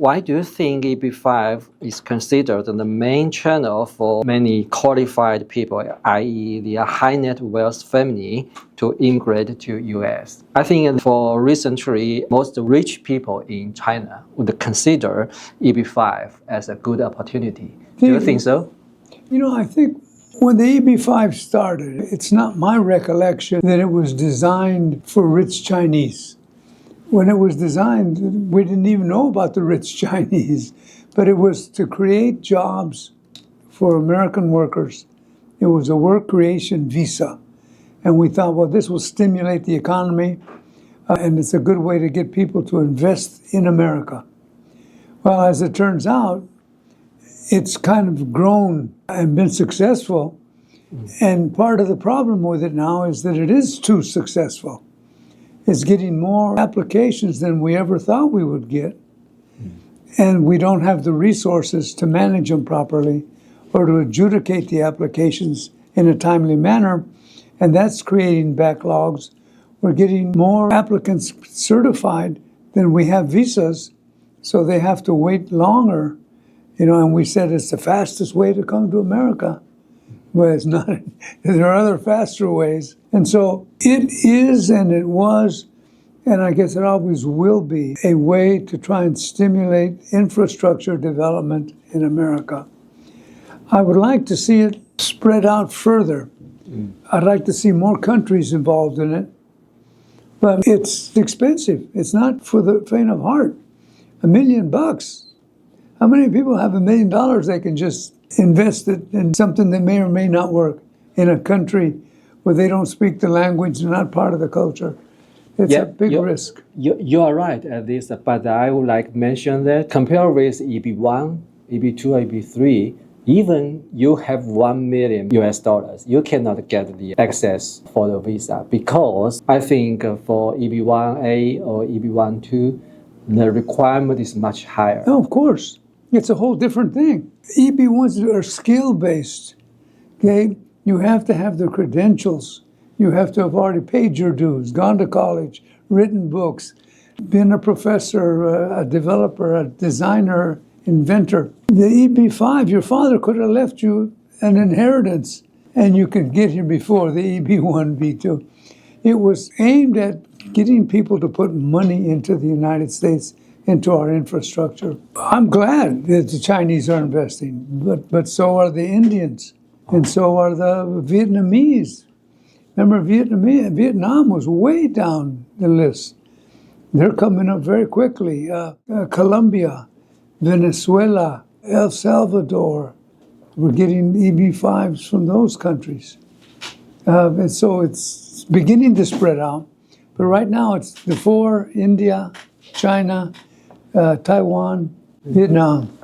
Why do you think EB5 is considered the main channel for many qualified people, i.e. the high net wealth family, to immigrate to US? I think for recently, most rich people in China would consider EB5 as a good opportunity. Do you think so? I think when the EB5 started, it's not my recollection that it was designed for rich Chinese. When it was designed, we didn't even know about the rich Chinese, but it was to create jobs for American workers. It was a work creation visa. And we thought, well, this will stimulate the economy, and it's a good way to get people to invest in America. Well, as it turns out, it's kind of grown and been successful. And part of the problem with it now is that it is too successful. It's getting more applications than we ever thought we would get. And we don't have the resources to manage them properly or to adjudicate the applications in a timely manner. And that's creating backlogs. We're getting more applicants certified than we have visas, so they have to wait longer. And we said it's the fastest way to come to America. Well, it's not. There are other faster ways. And so it is, and it was, and I guess it always will be, a way to try and stimulate infrastructure development in America. I would like to see it spread out further. I'd like to see more countries involved in it. But it's expensive. It's not for the faint of heart. $1 million. How many people have $1 million they can just invest it in something that may or may not work in a country where they don't speak the language, they're not part of the culture? It's a big risk. You are right at this, but I would like to mention that compared with EB1, EB2, EB3, even you have $1 million, you cannot get the access for the visa, because I think for EB1A or EB12, the requirement is much higher. Oh, of course. It's a whole different thing. EB1s are skill-based, okay? You have to have the credentials. You have to have already paid your dues, gone to college, written books, been a professor, a developer, a designer, inventor. The EB5, your father could have left you an inheritance, and you could get here before the EB1, B2. It was aimed at getting people to put money into the United States, into our infrastructure. I'm glad that the Chinese are investing, but so are the Indians, and so are the Vietnamese. Remember, Vietnam was way down the list. They're coming up very quickly. Colombia, Venezuela, El Salvador. We're getting EB5s from those countries. And so it's beginning to spread out. But right now it's the four: India, China, Taiwan, Vietnam.